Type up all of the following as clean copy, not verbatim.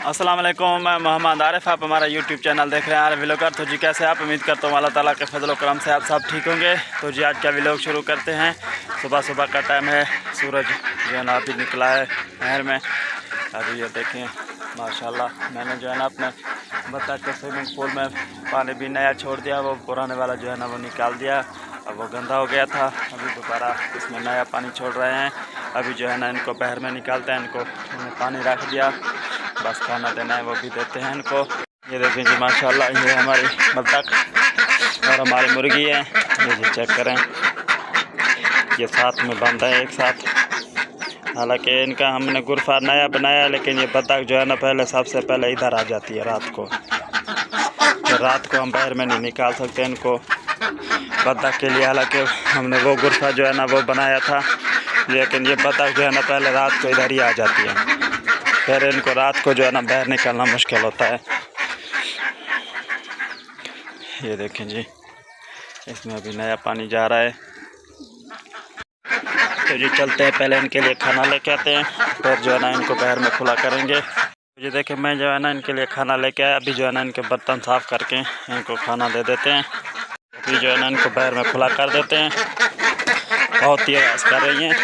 अस्सलाम वालेकुम, मैं मोहम्मद आरिफ। आप हमारा यूट्यूब चैनल देख रहे हैं आरिफ व्लॉगर। तो जी कैसे आप? उम्मीद करता हूँ अल्लाह ताला के फजल करम से आप सब ठीक होंगे। तो जी आज का व्लॉग शुरू करते हैं। सुबह सुबह का टाइम है, सूरज जो है ना अभी निकला है नहर में। अभी ये देखें माशाल्लाह, मैंने जो है ना अपने बत्तख के स्विमिंग पूल में पानी भी नया छोड़ दिया। वो पुराने वाला जो है ना वो निकाल दिया, अब वो गंदा हो गया था। अभी दोबारा इसमें नया पानी छोड़ रहे हैं। अभी जो है ना इनको बाहर में निकालते हैं, इनको पानी रख दिया, बस खाना देना है वो भी देते हैं इनको। ये देखें जी माशाल्लाह, ये हमारी बत्तख और हमारी मुर्गी है। ये जी चेक करें, ये साथ में बंद है एक साथ। हालांकि इनका हमने गुरफा नया बनाया, लेकिन ये बत्तख जो है ना पहले सबसे पहले इधर आ जाती है रात को। तो रात को हम बाहर में नहीं निकाल सकते इनको बत्तख के लिए। हालांकि हमने वो गुरफा जो है ना वो बनाया था, लेकिन ये बत्तख जो है ना पहले रात को इधर ही आ जाती है। फिर इनको रात को जो है ना बाहर निकलना मुश्किल होता है। ये देखें जी, इसमें अभी नया पानी जा रहा है। तो जी चलते हैं, पहले इनके लिए खाना लेके आते हैं, फिर जो है ना इनको बाहर में खुला करेंगे। ये देखें, मैं जो है ना इनके लिए खाना लेके आया। अभी जो है ना इनके बर्तन साफ़ करके इनको खाना दे देते हैं। अभी जो है ना इनको बाहर में खुला कर देते हैं। बहुत ही आवाज़ कर रही हैं।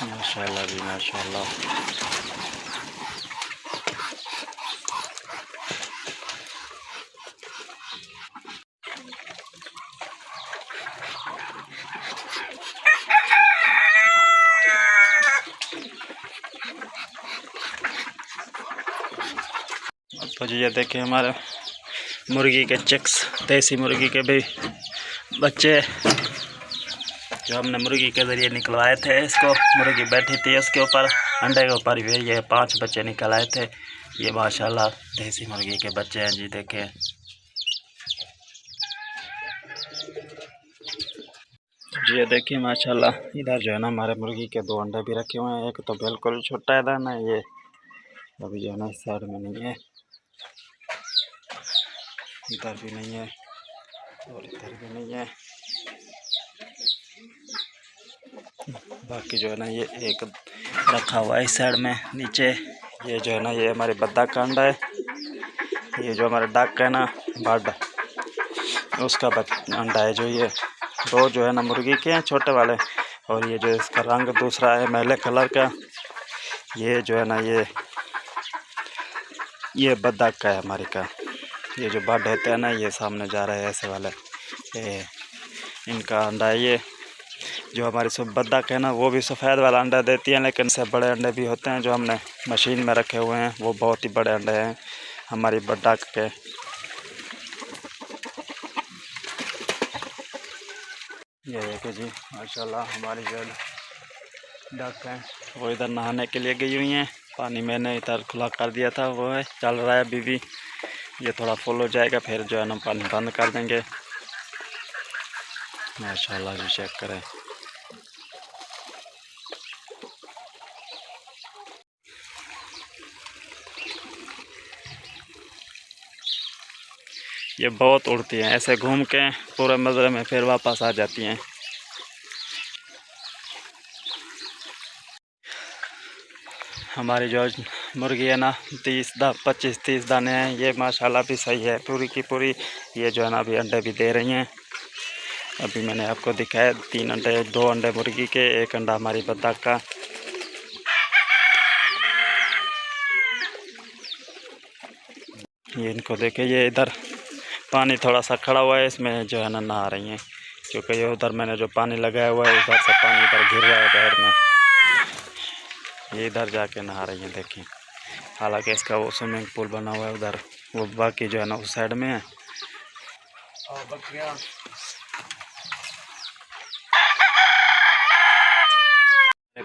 माशाल्लाह जी माशाल्लाह। तो जी ये देखिए हमारे मुर्गी के चिक्स, देसी मुर्गी के भी बच्चे जो हमने मुर्गी के ज़रिए निकलवाए थे। इसको मुर्गी बैठी थी उसके ऊपर, अंडे के ऊपर भी ये 5 बच्चे निकल आए थे। ये माशाल्लाह देसी मुर्गी के बच्चे हैं जी। देखें ये देखिए माशाल्लाह, इधर जो है ना हमारे मुर्गी के 2 अंडे भी रखे हुए हैं। एक तो बिल्कुल छोटा है दाना, ये अभी जो है ना इस साइड में नहीं है, इधर भी नहीं है और इधर भी नहीं है। बाकी जो है ना ये एक रखा हुआ है इस साइड में नीचे। ये जो है ना ये हमारे बत्तख का अंडा है। ये जो हमारे डक है ना बर्ड, उसका अंडा है। जो ये 2 जो है ना मुर्गी के हैं छोटे वाले, और ये जो इसका रंग दूसरा है मैले कलर का, ये जो है ना ये बत्तख का है हमारे का। ये जो बर्ड होते हैं ना, ये सामने जा रहे हैं ऐसे वाले, ये इनका अंडा है। ये जो हमारी सब बत्तख है ना वो भी सफ़ेद वाला अंडा देती है, लेकिन इससे बड़े अंडे भी होते हैं जो हमने मशीन में रखे हुए हैं। वो बहुत ही बड़े अंडे हैं हमारी बत्तख के। ये देखिए जी माशाल्लाह, हमारी जो डक हैं वो इधर नहाने के लिए गई हुई हैं। पानी मैंने इधर खुला कर दिया था, वो है चल रहा है अभी भी। ये थोड़ा फुल हो जाएगा, फिर जो है ना पानी बंद कर देंगे। माशाल्लाह जी चेक करें। ये बहुत उड़ती हैं, ऐसे घूम के पूरे मज़रे में फिर वापस आ जाती हैं। हमारी जो मुर्गी है ना 25-30 दाने हैं। ये माशाल्लाह भी सही है पूरी की पूरी। ये जो है ना अभी अंडे भी दे रही हैं। अभी मैंने आपको दिखाया 3 अंडे, 2 अंडे मुर्गी के, 1 अंडा हमारी बत्तख का। ये इनको देखे, ये इधर पानी थोड़ा सा खड़ा हुआ है, इसमें जो है ना नहा रही हैं, क्योंकि ये उधर मैंने जो पानी लगाया हुआ है उधर से पानी इधर गिर रहा है बाहर में। ये इधर जाके नहा रही हैं देखें। हालांकि इसका वो स्विमिंग पूल बना हुआ है उधर, वो बाकी जो है ना उस साइड में है। और बकरियाँ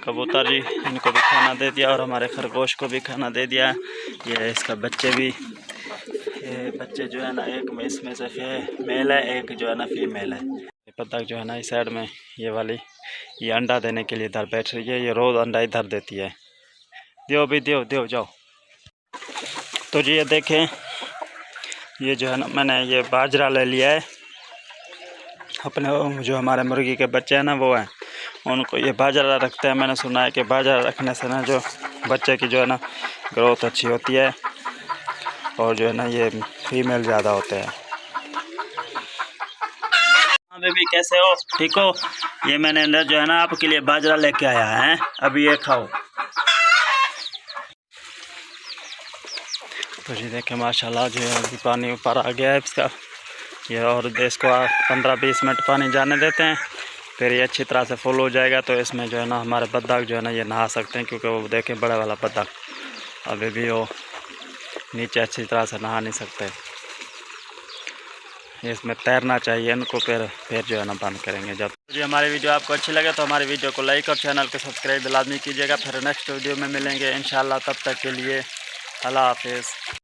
कबूतर जी, इनको भी खाना दे दिया और हमारे खरगोश को भी खाना दे दिया। ये इसका बच्चे भी, ये बच्चे जो है ना एक में इसमें से मेल है, एक जो है ना फीमेल है। ये बत्तख जो है ना इस साइड में ये वाली, ये अंडा देने के लिए इधर बैठ रही है। ये रोज़ अंडा इधर देती है। दियो भी, दियो दियो जाओ। तो जी ये देखें, ये जो है ना मैंने ये बाजरा ले लिया है। अपने जो हमारे मुर्गी के बच्चे हैं ना वो हैं, उनको ये बाजरा रखते हैं। मैंने सुना है कि बाजरा रखने से ना जो बच्चे की जो है ना ग्रोथ अच्छी होती है और जो है ना ये फीमेल ज़्यादा होते हैं। हाँ बेबी, कैसे हो? ठीक हो? ये मैंने अंदर जो है ना आपके लिए बाजरा लेके आया है, अभी ये खाओ। तो जी देखें माशाल्लाह जो है अभी पानी ऊपर आ गया है इसका ये, और इसको 15-20 मिनट पानी जाने देते हैं, फिर ये अच्छी तरह से फुल हो जाएगा। तो इसमें जो है ना हमारे बत्तख जो है ना ये नहा सकते हैं, क्योंकि वो देखें बड़ा वाला बत्तख अभी भी वो नीचे अच्छी तरह से नहा नहीं सकते। इसमें तैरना चाहिए इनको, फिर जो है ना बंद करेंगे जब। जी हमारी वीडियो आपको अच्छी लगे तो हमारी वीडियो को लाइक और चैनल को सब्सक्राइब लाजमी कीजिएगा। फिर नेक्स्ट वीडियो में मिलेंगे इंशाल्लाह, तब तक के लिए अल्लाह हाफिज़।